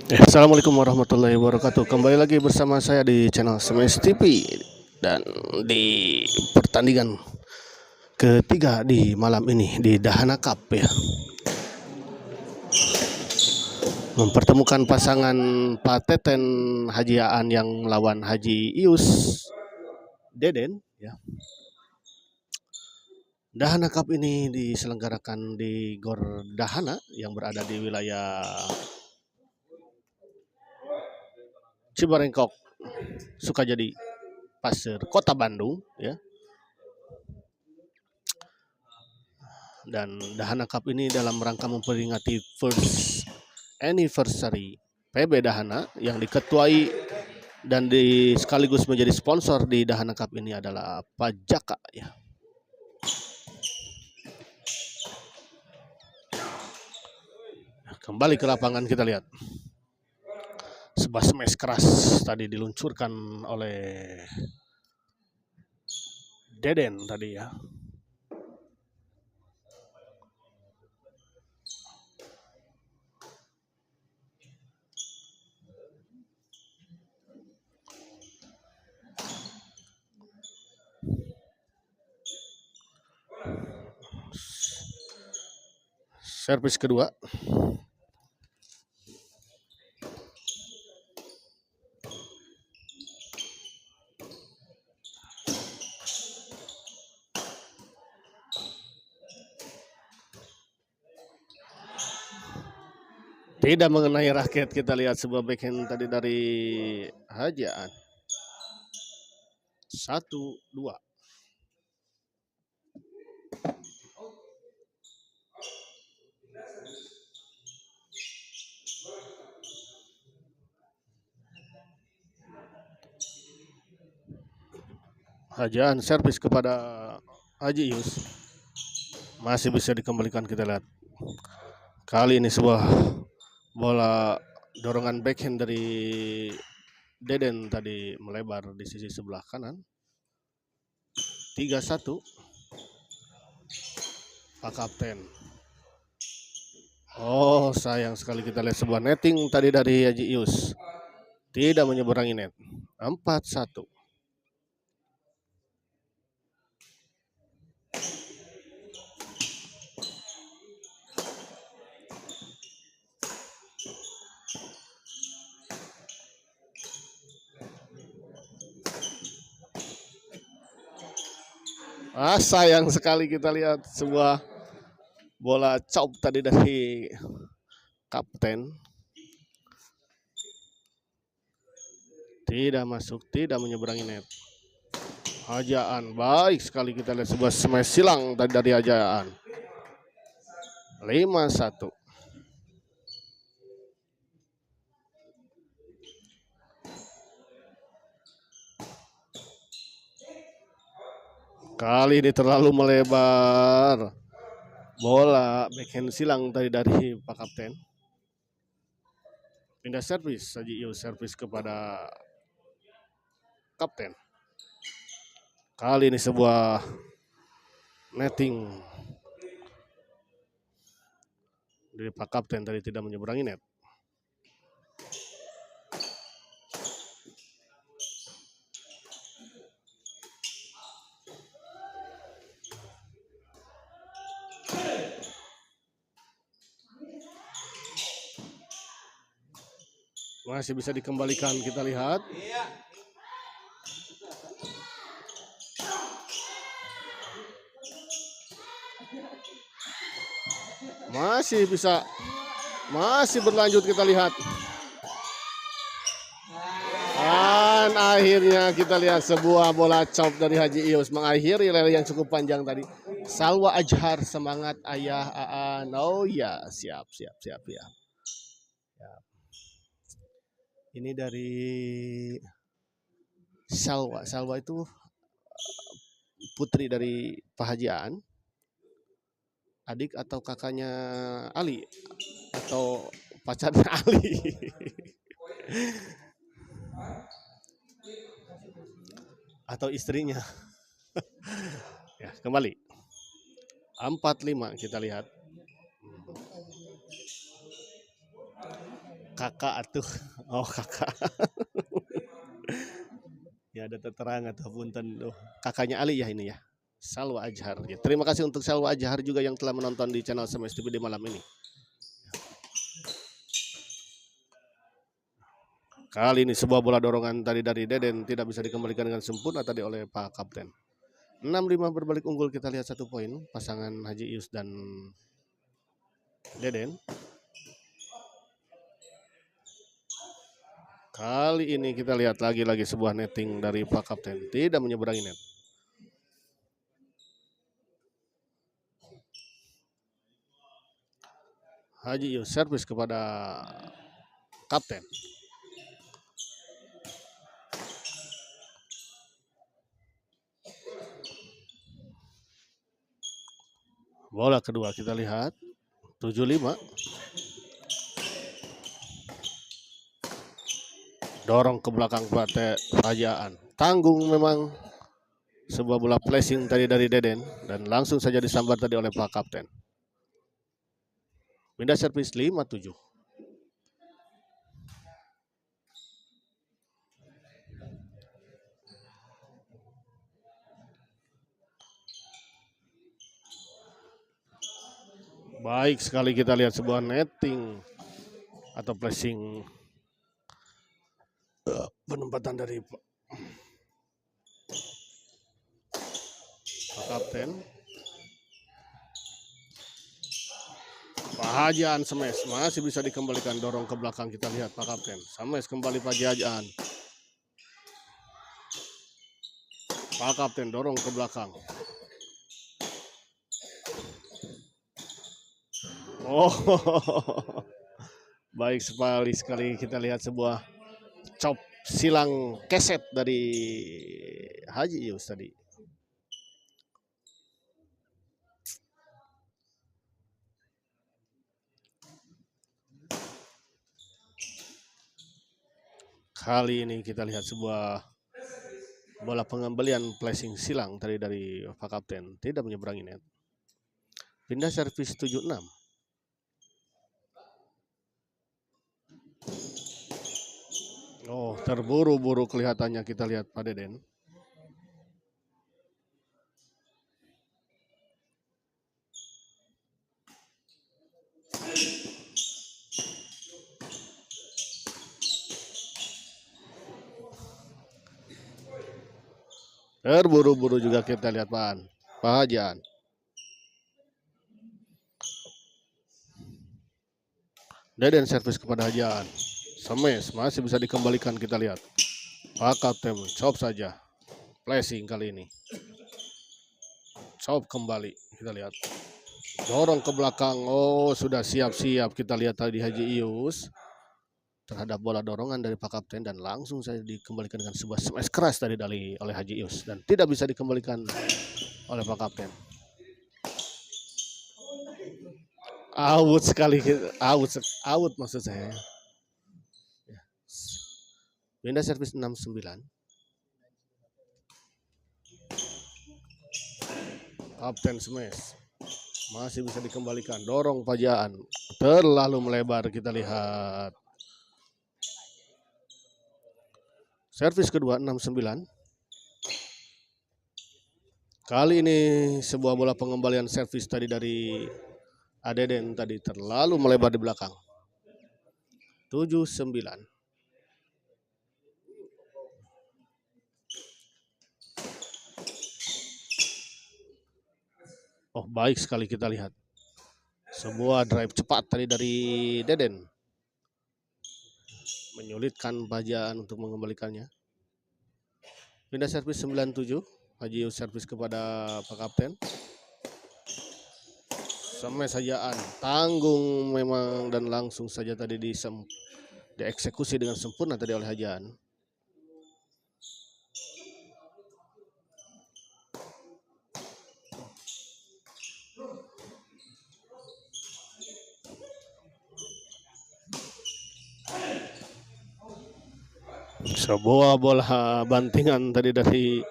Assalamualaikum warahmatullahi wabarakatuh. Kembali lagi bersama saya di channel Smash TV dan di pertandingan ketiga di malam ini di Dahana Cup ya, mempertemukan pasangan Pak Teten Haji Aan yang melawan Haji Ius Deden ya. Dahana Cup ini diselenggarakan di Gor Dahana yang berada di wilayah Cibarengkok, Sukajadi, Pasir, Kota Bandung ya. Dan Dahana Cup ini dalam rangka memperingati first anniversary PB Dahana yang diketuai dan sekaligus menjadi sponsor di Dahana Cup ini adalah Pajaka ya. Kembali ke lapangan kita lihat sebuah smash keras tadi diluncurkan oleh Deden tadi ya. Servis kedua. Tidak mengenai raket, kita lihat sebuah backhand tadi dari Hajaan. 1-2. Hajaan servis kepada Haji Yus. Masih bisa dikembalikan, kita lihat. Kali ini sebuah bola dorongan backhand dari Deden tadi melebar di sisi sebelah kanan. 3-1. Pak Kapten. Oh, sayang sekali, kita lihat sebuah netting tadi dari Haji Yus. Tidak menyeberangi net. 4-1. Sayang sekali, kita lihat sebuah bola chop tadi dari Kapten. Tidak masuk, tidak menyeberangi net. Hajaan, baik sekali, kita lihat sebuah smash silang tadi dari Hajaan. 5-1. Kali ini terlalu melebar. Bola backhand silang tadi dari Pak Kapten. Pindah servis, Haji Ius servis kepada Kapten. Kali ini sebuah netting dari Pak Kapten tadi tidak menyeberangi net. Masih bisa dikembalikan, kita lihat. Masih bisa, masih berlanjut, kita lihat. Dan akhirnya kita lihat sebuah bola chop dari Haji Ius mengakhiri rally yang cukup panjang tadi. Salwa Ajhar, semangat ayah Aan. Oh ya, siap ya. Ini dari Salwa. Salwa itu putri dari Pak Haji Aan. Adik atau kakaknya Ali atau pacarnya Ali. Atau istrinya. Ya, kembali. 4-5 kita lihat. kakak atuh. Oh kakak. Ya ada terterang atau punten. Oh, kakaknya Ali ya ini ya. Salwa Ajhar. Ya, terima kasih untuk Salwa Ajhar juga yang telah menonton di channel Semes TV di malam ini. Kali ini sebuah bola dorongan tadi dari Deden tidak bisa dikembalikan dengan sempurna tadi oleh Pak Kapten. 6-5 berbalik unggul, kita lihat 1 poin pasangan Haji Ius dan Deden. Kali ini kita lihat lagi-lagi sebuah netting dari Pak Kapten, tidak menyeberangi net. Haji Ius servis kepada Kapten. Bola kedua kita lihat 7-5. Dorong ke belakang Pajaan. Tanggung memang sebuah bola flashing tadi dari Deden dan langsung saja disambar tadi oleh Pak Kapten. Pindah servis 5-7. Baik sekali kita lihat sebuah netting atau flashing penempatan dari Pak Kapten. Pak Hajaan smash masih bisa dikembalikan, dorong ke belakang, kita lihat Pak Kapten smash kembali Pak Hajaan. Pak Kapten dorong ke belakang. Oh, baik sekali kita lihat sebuah chop silang keset dari Haji Ius tadi. Kali ini kita lihat sebuah bola pengembalian flashing silang tadi dari Pak Kapten, tidak menyeberangi net. Pindah servis 7-6. Oh, terburu-buru kelihatannya, kita lihat Pak Deden. Terburu-buru juga kita lihat Pak Hajaan. Deden servis kepada Hajaan. Smash masih bisa dikembalikan, kita lihat. Pak Kapten chop saja. Flashing kali ini. Chop kembali, kita lihat. Dorong ke belakang. Oh, sudah siap-siap kita lihat tadi Haji Ius terhadap bola dorongan dari Pak Kapten dan langsung saja dikembalikan dengan sebuah smash keras tadi oleh Haji Ius dan tidak bisa dikembalikan oleh Pak Kapten. Out sekali, out maksud saya. Pindah servis 6-9. Kapten smash masih bisa dikembalikan, dorong Pajaan terlalu melebar, kita lihat. Servis kedua 6-9. Kali ini sebuah bola pengembalian servis tadi dari Deden tadi terlalu melebar di belakang. 7-9. Oh, baik sekali kita lihat. Sebuah drive cepat tadi dari Deden. Menyulitkan Pajaan untuk mengembalikannya. Pindah servis 9-7. Haji Ius servis kepada Pak Kapten. Smash Hajaan. Tanggung memang dan langsung saja tadi dieksekusi dengan sempurna tadi oleh Hajaan. Sebuah bola bantingan tadi dari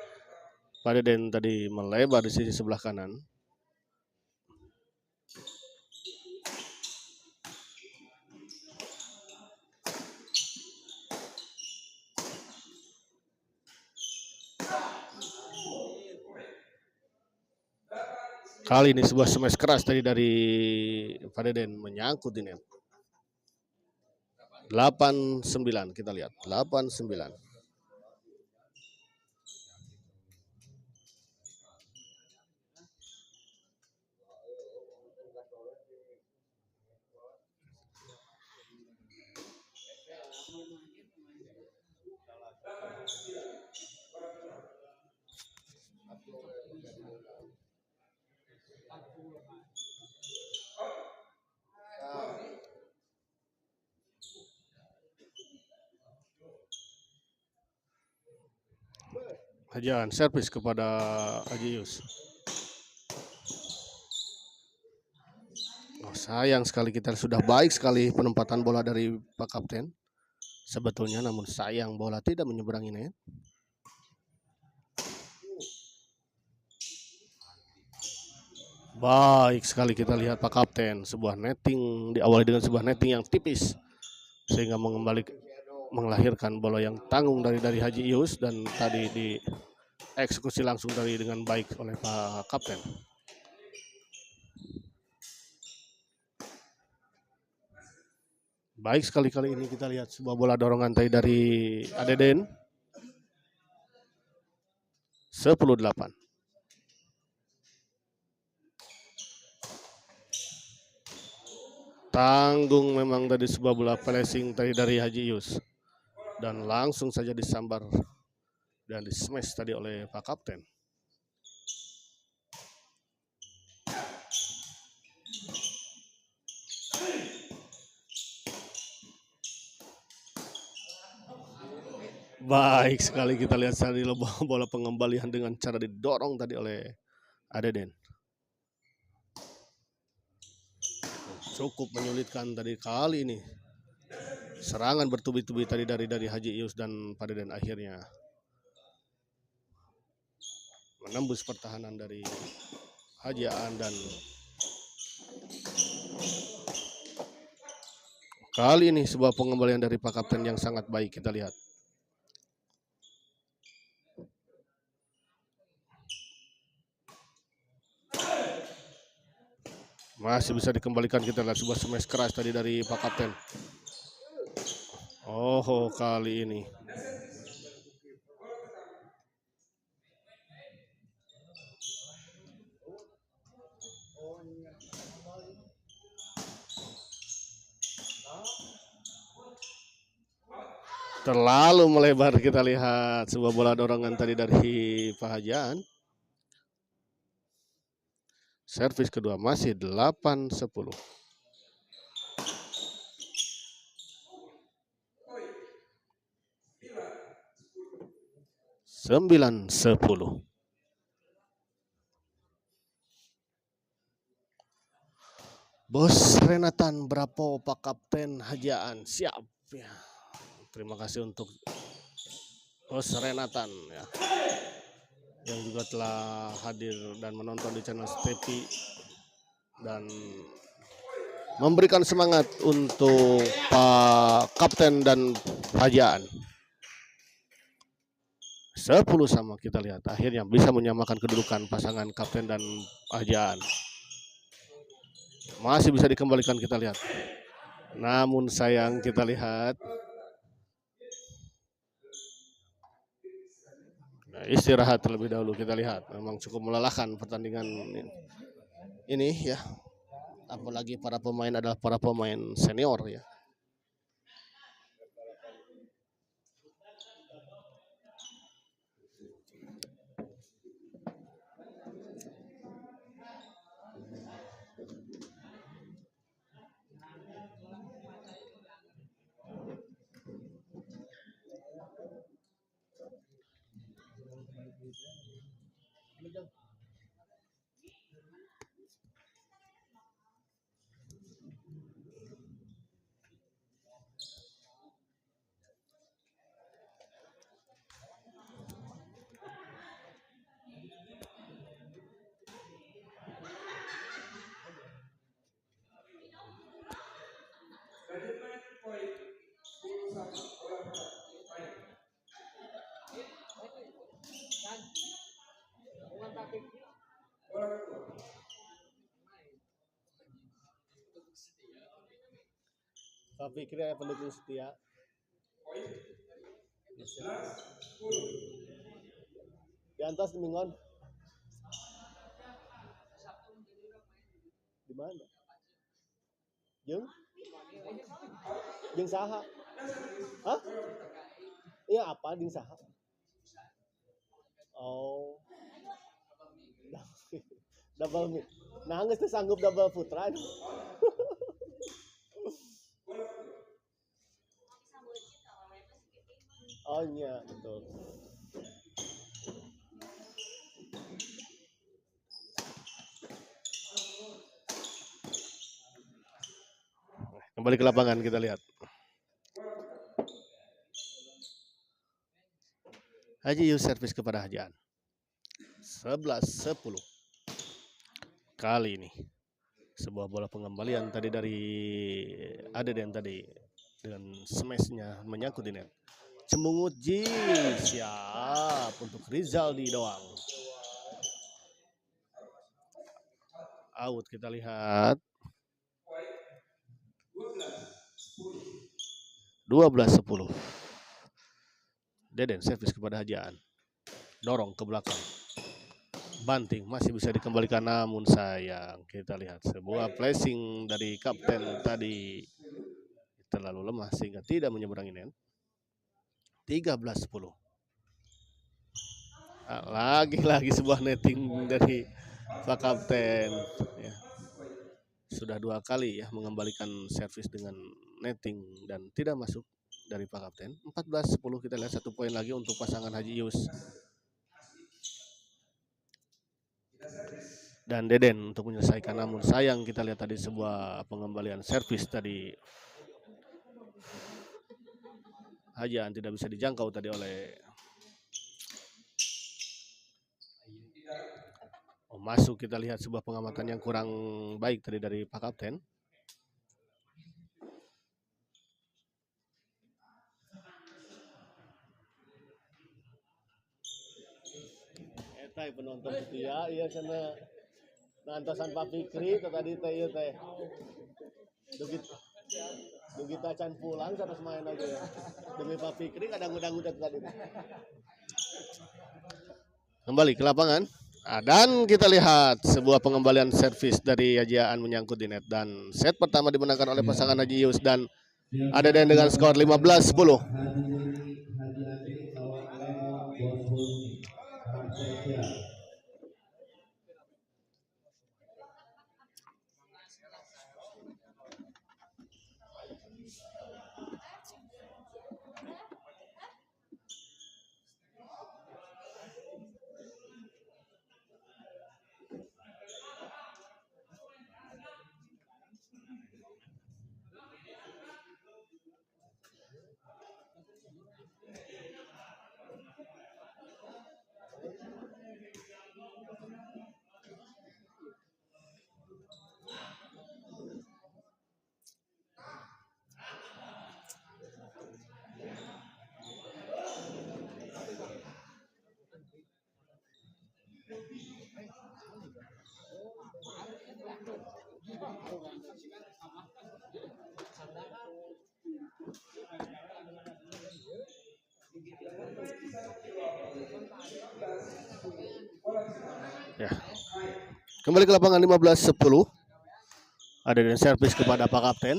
Pak Deden tadi melebar di sisi sebelah kanan. Kali ini sebuah smash keras tadi dari Pak Deden menyangkut di net. 8-9 kita lihat. 8-9. Hajian servis kepada Haji Yus. Oh, sayang sekali, kita sudah baik sekali penempatan bola dari Pak Kapten. Sebetulnya namun sayang bola tidak menyeberangi net. Baik sekali kita lihat Pak Kapten, sebuah netting diawali dengan sebuah netting yang tipis sehingga melahirkan bola yang tanggung dari Haji Yus dan tadi dieksekusi langsung dengan baik oleh Pak Kapten. Baik sekali kali ini kita lihat sebuah bola dorongan tadi dari Adeden. 10-8. Tanggung memang tadi sebuah bola flashing tadi dari Haji Yus. Dan langsung saja disambar dan di-smash tadi oleh Pak Kapten. Baik sekali kita lihat tadi bola pengembalian dengan cara didorong tadi oleh Adeden. Cukup menyulitkan tadi kali ini. Serangan bertubi-tubi tadi dari Haji Yus dan Pak Deden akhirnya menembus pertahanan dari Haji Aan dan kali ini sebuah pengembalian dari Pak Kapten yang sangat baik kita lihat. Masih bisa dikembalikan, kita lihat sebuah smash keras tadi dari Pak Kapten. Oh, kali ini terlalu melebar, kita lihat sebuah bola dorongan tadi dari Pak Hajian. Servis kedua masih 8-10. Sembilan 10. Bos Renatan Brapo Pak Kapten Hajian siap ya. Terima kasih untuk Bos Renatan ya, yang juga telah hadir dan menonton di channel Stepi dan memberikan semangat untuk Pak Kapten dan Hajian. 10 sama kita lihat. Akhirnya bisa menyamakan kedudukan pasangan Kapten dan Hajian. Masih bisa dikembalikan kita lihat. Namun sayang kita lihat. Nah, istirahat terlebih dahulu kita lihat. Memang cukup melelahkan pertandingan ini ya. Apalagi para pemain adalah para pemain senior ya. Pak Fikri aya pendukung setia. Diantos di Mingon. Di mana? Jeung? Jeung saha? Hah? Iya apa jeung saha? Oh. Double mid. Nah, geus teu sanggup double putra. Oh iya, betul. Kembali ke lapangan kita lihat. Haji Yus servis kepada Hajian. 11-10. Kali ini sebuah bola pengembalian tadi dari Aden tadi dengan smashnya menyangkut di net. Cemungut Ji siap untuk Rizaldi doang. Out kita lihat. 12-10. Deden servis kepada Hajian. Dorong ke belakang. Banting masih bisa dikembalikan namun sayang. Kita lihat sebuah flashing dari kapten tadi terlalu lemah sehingga tidak menyeberangi net. 13-10. Lagi-lagi sebuah netting dari Pak Kapten ya. Sudah 2 kali ya mengembalikan servis dengan netting dan tidak masuk dari Pak Kapten. 14-10 kita lihat 1 poin lagi untuk pasangan Haji Yus dan Deden untuk menyelesaikan, namun sayang kita lihat tadi sebuah pengembalian servis tadi Hajian tidak bisa dijangkau tadi oleh masuk. Kita lihat sebuah pengamatan yang kurang baik tadi dari Pak Kapten. Eta penonton setia iya cenah nantosan Pak Fikri tadi teh ieu teh. Dugi tacan pulang terus main aja ya. Demi Pak Fikri kadang-kadang udah tadi. Kembali ke lapangan. Dan kita lihat sebuah pengembalian servis dari Hajian menyangkut di net dan set pertama dimenangkan oleh pasangan Haji Yus dan Aden dengan skor 15-10. Ya. Kembali ke lapangan 15-10. Ada dan servis kepada Pak Kapten.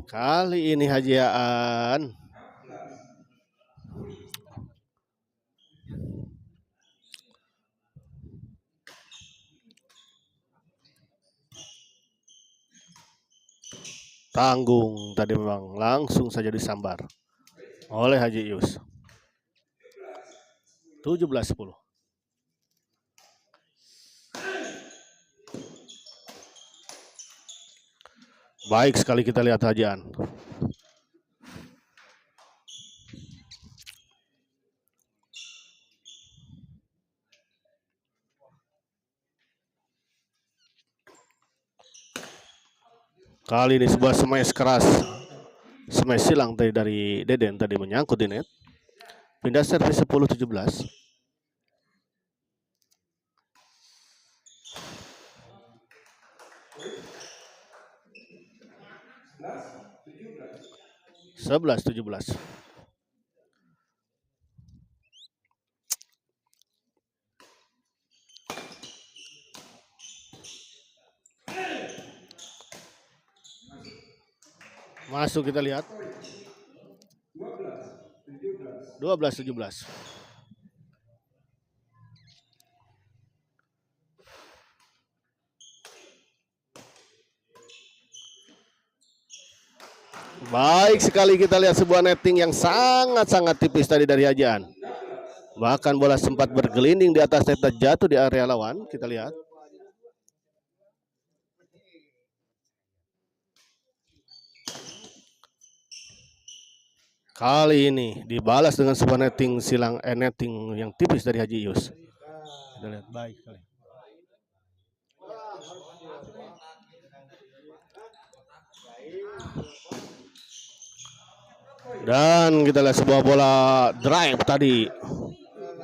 Kali ini Hajian tanggung tadi memang langsung saja disambar oleh Haji Yus. 17-10. Baik sekali kita lihat Hajian. Kali ini sebuah smash keras. Smash silang tadi dari Deden tadi menyangkut di net. Pindah servis 10-17. 11-17. Masuk, kita lihat. 12-17. Baik sekali, kita lihat sebuah netting yang sangat-sangat tipis tadi dari Hajian. Bahkan bola sempat bergelinding di atas net, jatuh di area lawan. Kita lihat. Kali ini dibalas dengan sebuah netting netting yang tipis dari Haji Yus. Kita lihat, baik sekali. Dan kita lihat sebuah bola drive tadi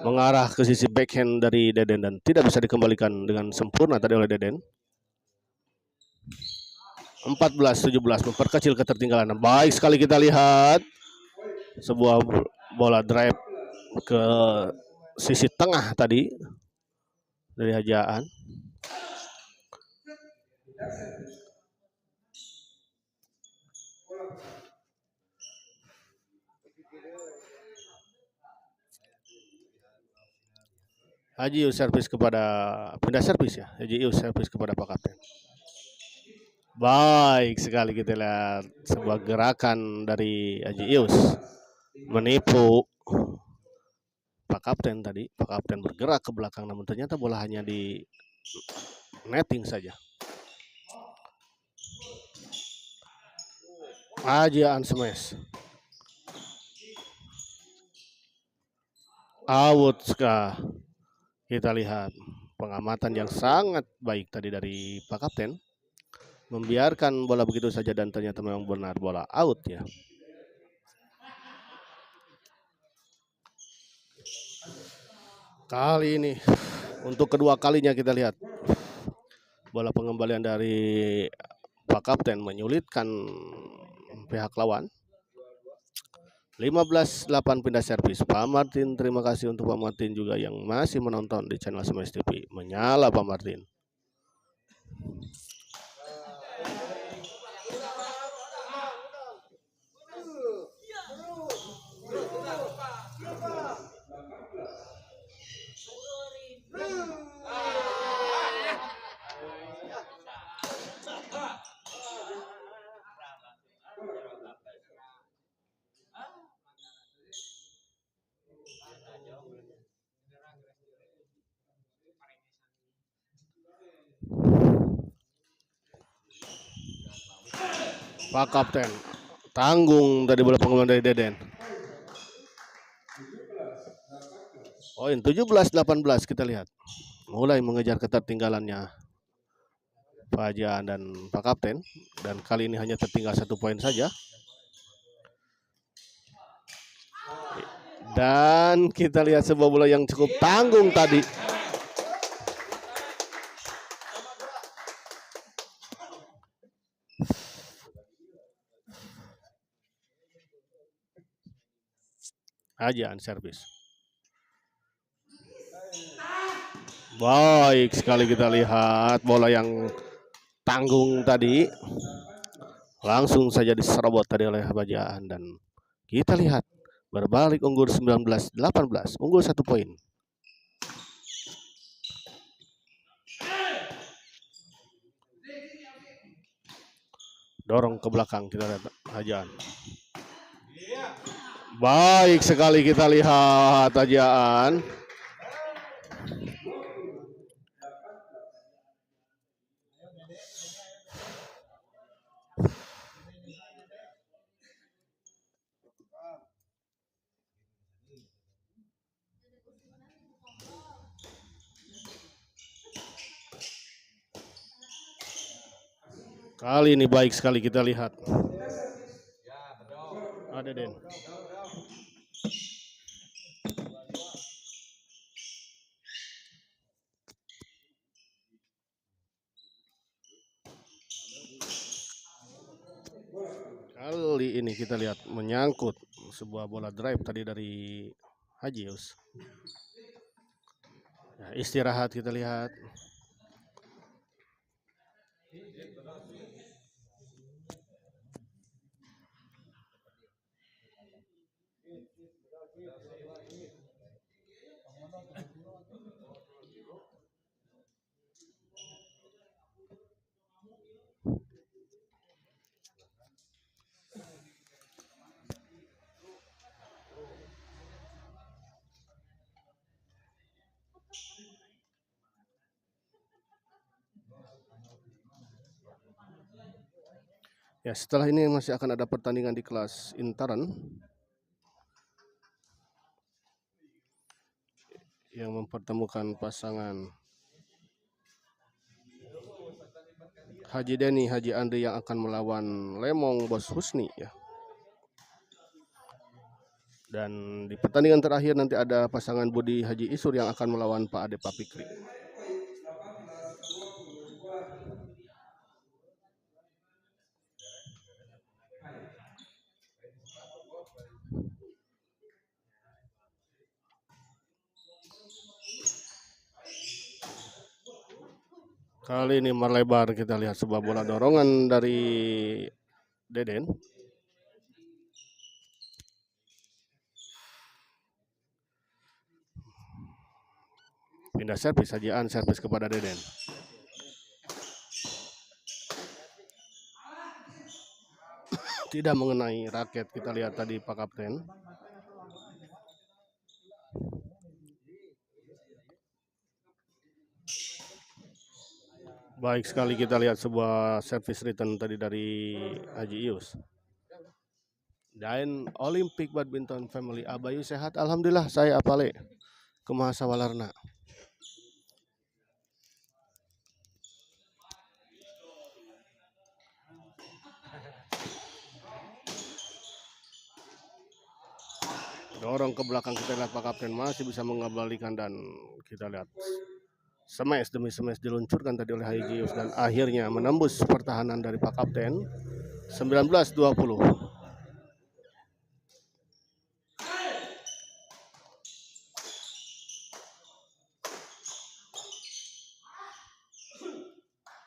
mengarah ke sisi backhand dari Deden dan tidak bisa dikembalikan dengan sempurna tadi oleh Deden. 14-17 memperkecil ketertinggalan. Baik sekali, kita lihat sebuah bola drive ke sisi tengah tadi dari Hajaan. Haji Yus servis kepada pindah servis ya. Haji Yus servis kepada Pak Kapten. Baik sekali, kita lihat sebuah gerakan dari Haji Yus menipu Pak Kapten tadi. Pak Kapten bergerak ke belakang, namun ternyata bola hanya di netting saja. Hajaan smash. Out kah? Kita lihat pengamatan yang sangat baik tadi dari Pak Kapten. Membiarkan bola begitu saja dan ternyata memang benar bola out ya. Kali ini untuk kedua kalinya kita lihat bola pengembalian dari Pak Kapten menyulitkan pihak lawan. 15-8 pindah servis. Pak Martin, terima kasih untuk Pak Martin juga yang masih menonton di channel Smash TV. Menyala Pak Martin. Pak Kapten tanggung dari bola pengembalian dari Deden. Poin 17-18 kita lihat. Mulai mengejar ketertinggalannya Pak Hajaan dan Pak Kapten, dan kali ini hanya tertinggal 1 poin saja. Dan kita lihat sebuah bola yang cukup tanggung tadi. Hajaan servis. Baik sekali, kita lihat bola yang tanggung tadi langsung saja diserobot tadi oleh Hajaan, dan kita lihat berbalik unggul 19-18, unggul 1 poin. Dorong ke belakang, kita lihat Hajaan. Baik sekali, kita lihat Hajaan. Kali ini baik sekali, kita lihat. Ada Den. Kali ini kita lihat menyangkut sebuah bola drive tadi dari Haji Yus. Ya, istirahat kita lihat. Ya, setelah ini masih akan ada pertandingan di kelas Intaran yang mempertemukan pasangan Haji Denny, Haji Andri yang akan melawan Lemong Bos Husni ya. Dan di pertandingan terakhir nanti ada pasangan Budi Haji Isur yang akan melawan Pak Ade Pak Fikri. Kali ini melebar, kita lihat sebuah bola dorongan dari Deden. Pindah servis, Hajian servis kepada Deden. Tidak mengenai raket, kita lihat tadi Pak Kapten. Baik sekali, kita lihat sebuah service return tadi dari Haji Ius. Dan Olympic Badminton Family, Abayu sehat? Alhamdulillah, saya apale kumaha sawalarna. Dorong ke belakang, kita lihat Pak Kapten masih bisa mengembalikan dan kita lihat smash demi smash diluncurkan tadi oleh Haji Ius dan akhirnya menembus pertahanan dari Pak Kapten. 19-20.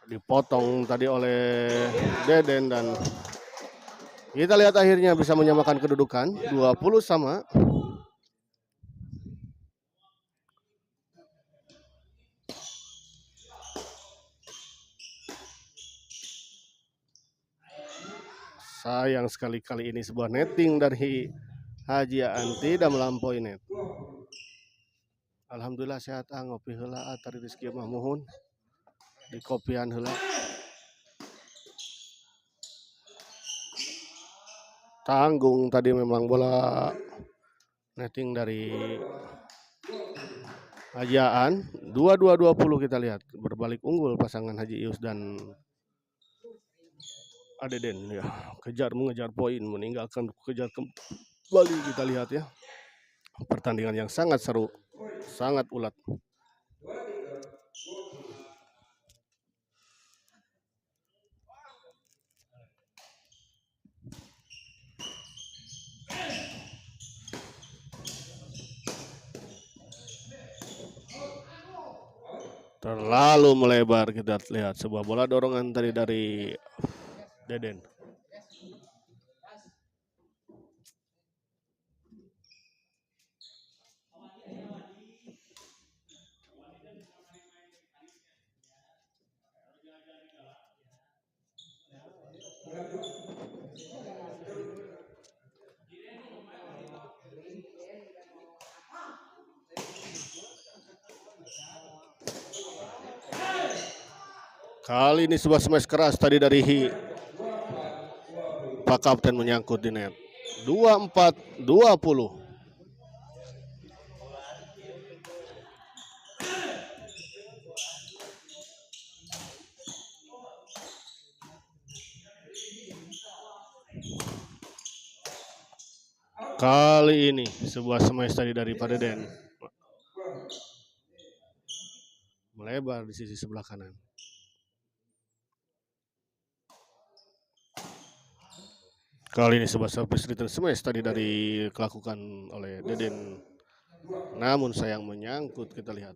Dipotong tadi oleh Deden dan kita lihat akhirnya bisa menyamakan kedudukan 20 sama. Sayang sekali kali ini sebuah netting dari Haji Aan tidak melampaui net. Alhamdulillah sehat ngopi heula atari rezeki mah muhun. Di kopian heula. Tanggung tadi memang bola netting dari Haji Aan. 22-20 kita lihat berbalik unggul pasangan Haji Ius dan Adeden ya, mengejar poin, meninggalkan kejar kembali, kita lihat ya. Pertandingan yang sangat seru, sangat ulat. Terlalu melebar, kita lihat sebuah bola dorongan tadi dari Deden. Kali ini sebuah smash keras tadi dari Pak Kapten menyangkut di net. 24-20. Kali ini sebuah smash tadi dari Pak Deden. Melebar di sisi sebelah kanan. Kali ini sebuah service return smash tadi dari dilakukan oleh Deden, namun sayang menyangkut. Kita lihat.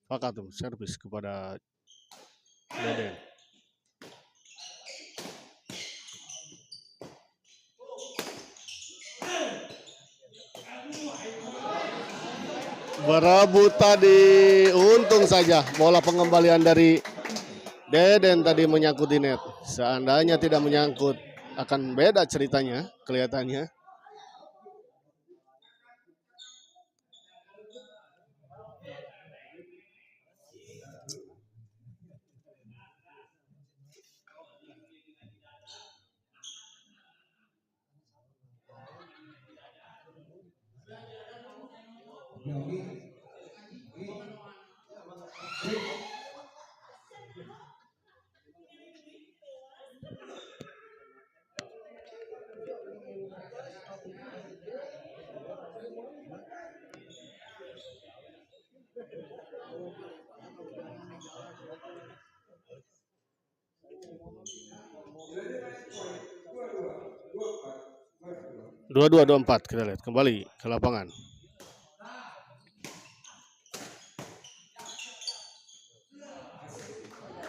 Fakatum servis kepada Deden. Berebut tadi, untung saja bola pengembalian dari Deden tadi menyangkut di net. Seandainya tidak menyangkut akan beda ceritanya kelihatannya. Dua 4 kita lihat kembali ke lapangan.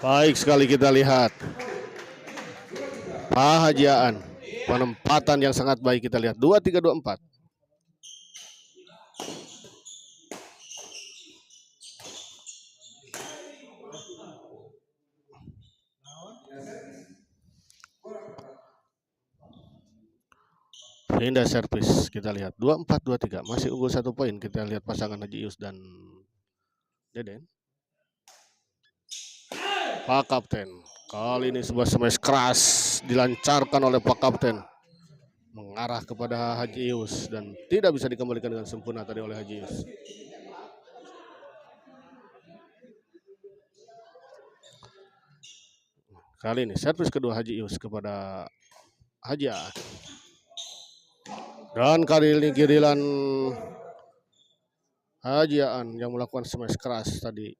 Baik sekali kita lihat Pahajiaan, penempatan yang sangat baik kita lihat 2-3-2-4. Pindah servis kita lihat 2-4-2-3 masih unggul 1 poin. Kita lihat pasangan Haji Ius dan Deden. Pak Kapten, kali ini sebuah smash keras dilancarkan oleh Pak Kapten mengarah kepada Haji Ius dan tidak bisa dikembalikan dengan sempurna tadi oleh Haji Ius. Kali ini servis kedua Haji Ius kepada Haja. Dan kali ini giliran Hajiaan yang melakukan smash keras tadi.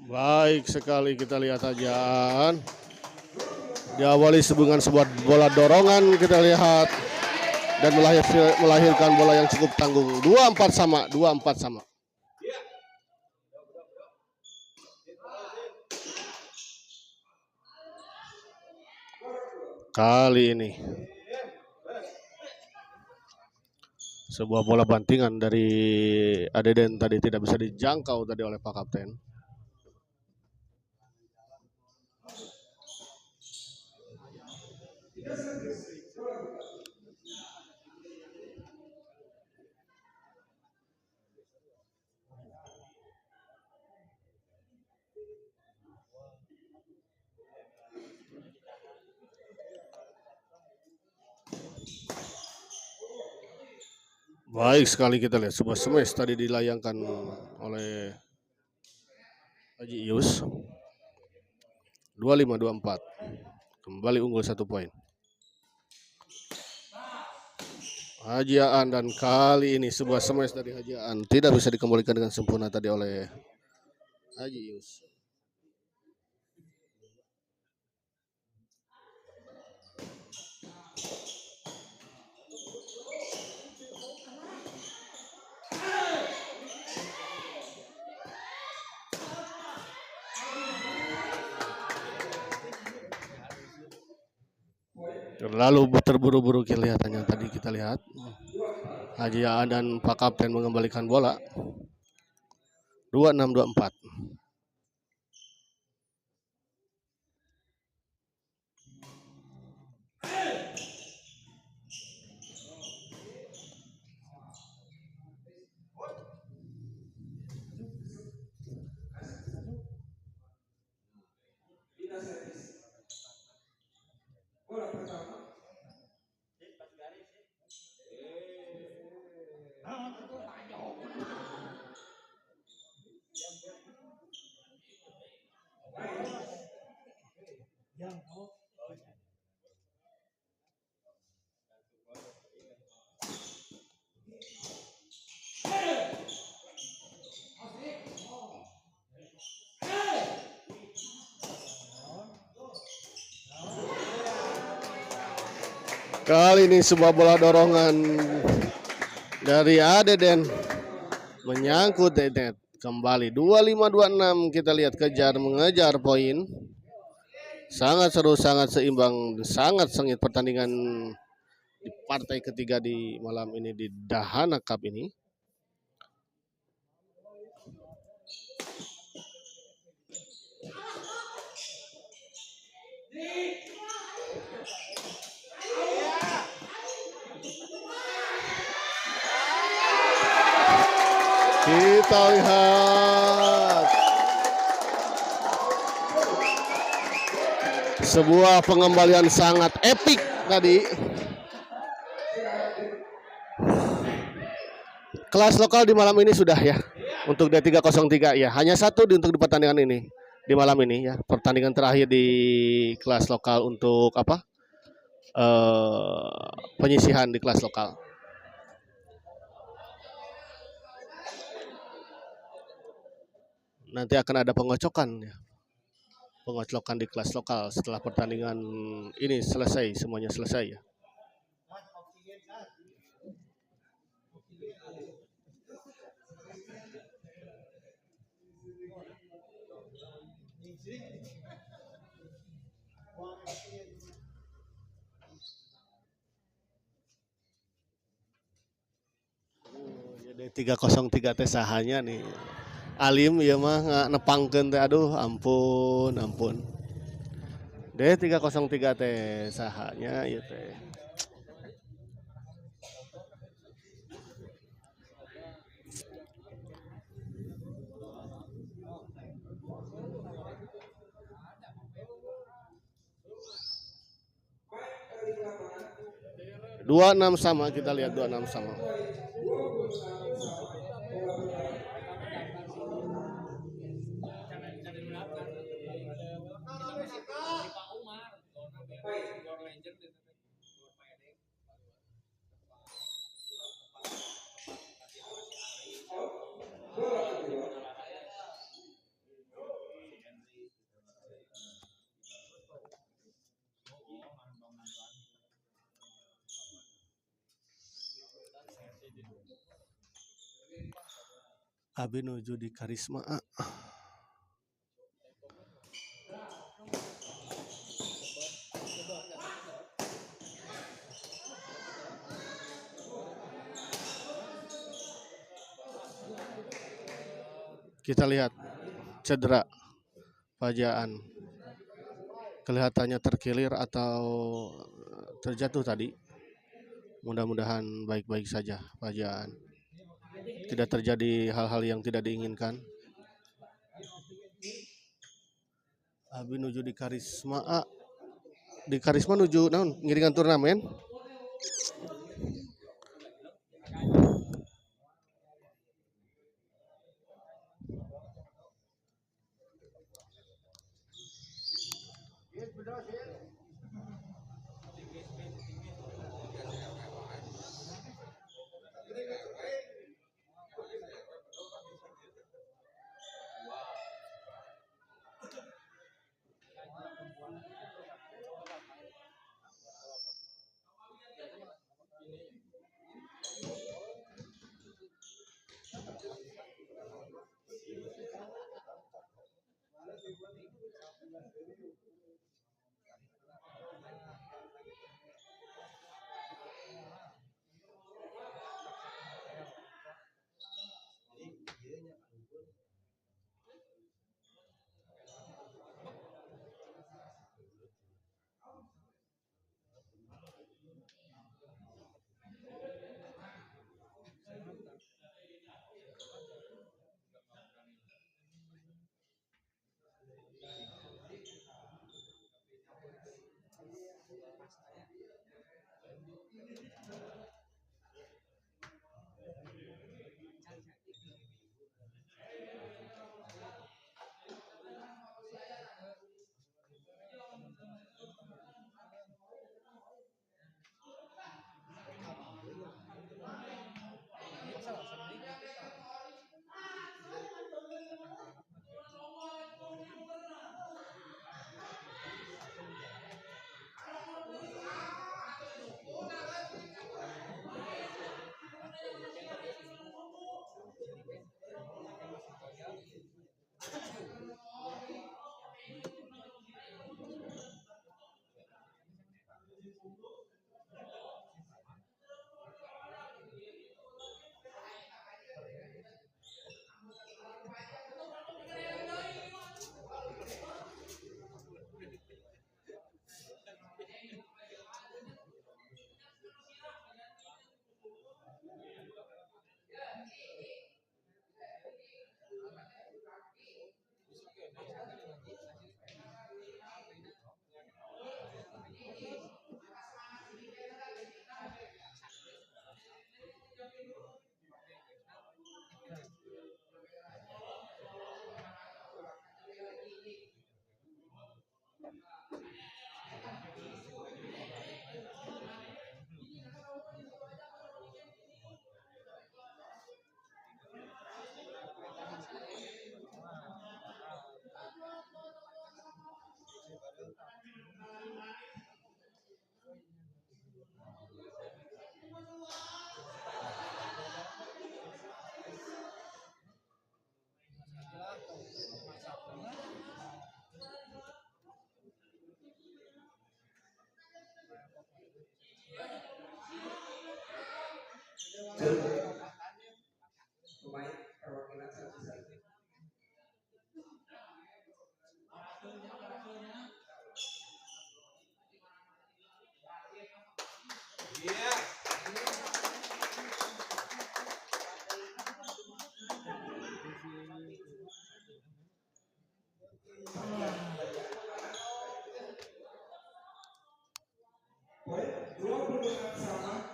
Baik sekali kita lihat Hajiaan. Diawali dengan sebuah bola dorongan kita lihat dan melahirkan bola yang cukup tanggung. 2-4 sama. Kali ini sebuah bola bantingan dari Deden tadi tidak bisa dijangkau tadi oleh Pak Kapten. Baik sekali kita lihat sebuah smash tadi dilayangkan oleh Haji Ius. 25-24. Kembali unggul 1 poin. Hajiaan dan kali ini sebuah smash dari Hajiaan tidak bisa dikembalikan dengan sempurna tadi oleh Haji Ius. Lalu terburu-buru kelihatannya tadi kita lihat Hajiaan dan Pak Kapten mengembalikan bola. 26-24. Kali ini sebuah bola dorongan dari Adeden menyangkut net. Kembali 25-26, kita lihat kejar mengejar poin. Sangat seru, sangat seimbang, sangat sengit pertandingan di partai ketiga di malam ini di Dahana Cup ini. Kita lihat sebuah pengembalian sangat epik tadi. Kelas lokal di malam ini sudah ya. Untuk D303 ya, hanya satu untuk di pertandingan ini di malam ini ya. Pertandingan terakhir di kelas lokal untuk apa? Penyisihan di kelas lokal. Nanti akan ada pengocokan ya. Pengocokan di kelas lokal setelah pertandingan ini selesai, semuanya selesai ya. Jadi 303 teh sahanya nih. Alim ya mah nggak nepangkeun teh, aduh ampun. D303 teh sahanya ya teh. Dua 6 sama, kita lihat 26 sama. Abi nuju di Karisma. Kita lihat cedera Pajaan. Kelihatannya terkilir atau terjatuh tadi. Mudah-mudahan baik-baik saja Pajaan. Tidak terjadi hal-hal yang tidak diinginkan. Abi nuju di Karisma. Di Karisma nuju naon? Ngiringan turnamen.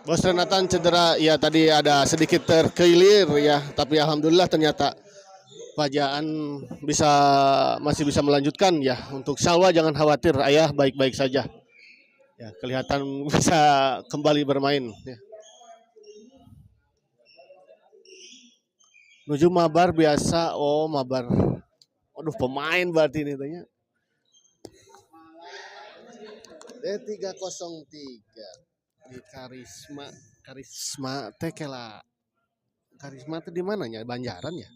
Bos Renatan cedera, ya tadi ada sedikit terkilir ya, tapi alhamdulillah ternyata Pajaan masih bisa melanjutkan ya. Untuk Salwa jangan khawatir, ayah baik-baik saja. Ya, kelihatan bisa kembali bermain. Ya. Menuju mabar biasa, mabar. Waduh, pemain berarti ini tanya. D303 di Karisma Tekela. Karisma itu di mananya? Banjaran ya?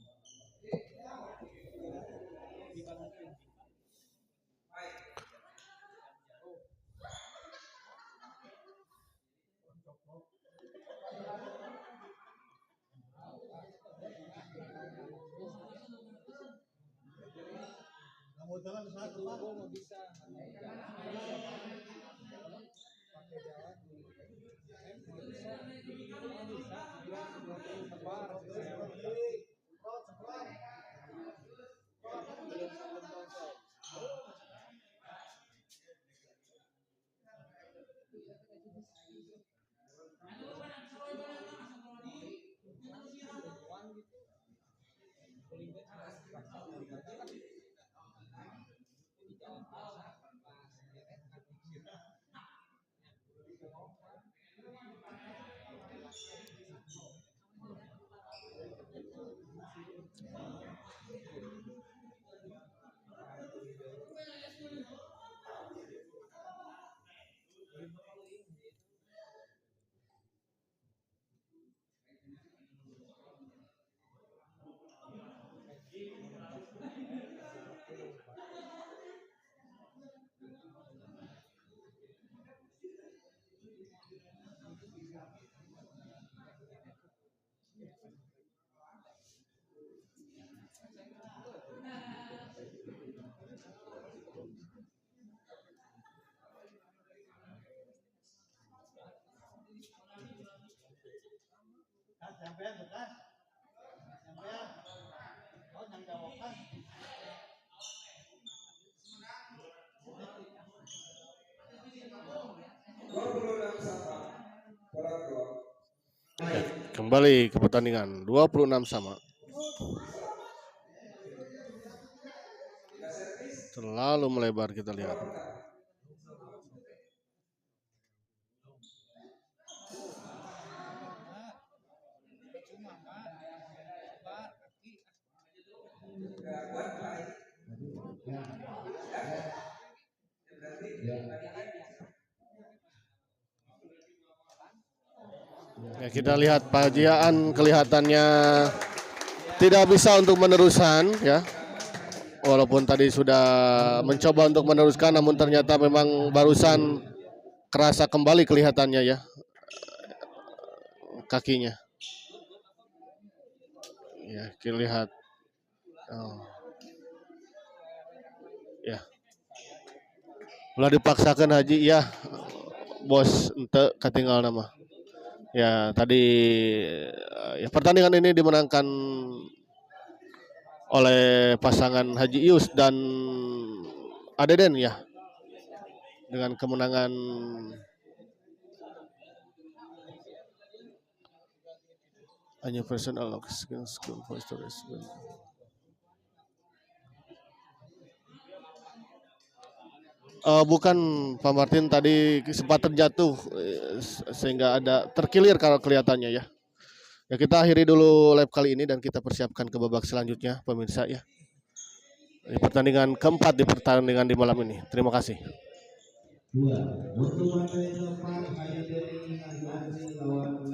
Kembali ke pertandingan 26 sama. Terlalu melebar kita lihat. Ya, kita lihat Pajaan kelihatannya tidak bisa untuk meneruskan ya. Walaupun tadi sudah mencoba untuk meneruskan, namun ternyata memang barusan kerasa kembali kelihatannya ya kakinya. Ya, kita lihat. Oh, ya. Ulah dipaksakan Haji ya, bos ente ketinggal nama. Ya, tadi ya pertandingan ini dimenangkan oleh pasangan Haji Ius dan Adeden ya, dengan kemenangan hanya personal school for stories. Bukan Pak Martin, tadi sempat terjatuh sehingga ada terkilir kalau kelihatannya ya. Ya, kita akhiri dulu live kali ini dan kita persiapkan ke babak selanjutnya pemirsa ya. Di pertandingan keempat di pertandingan di malam ini. Terima kasih. Dua, untuk partai keempat hanya dari lawan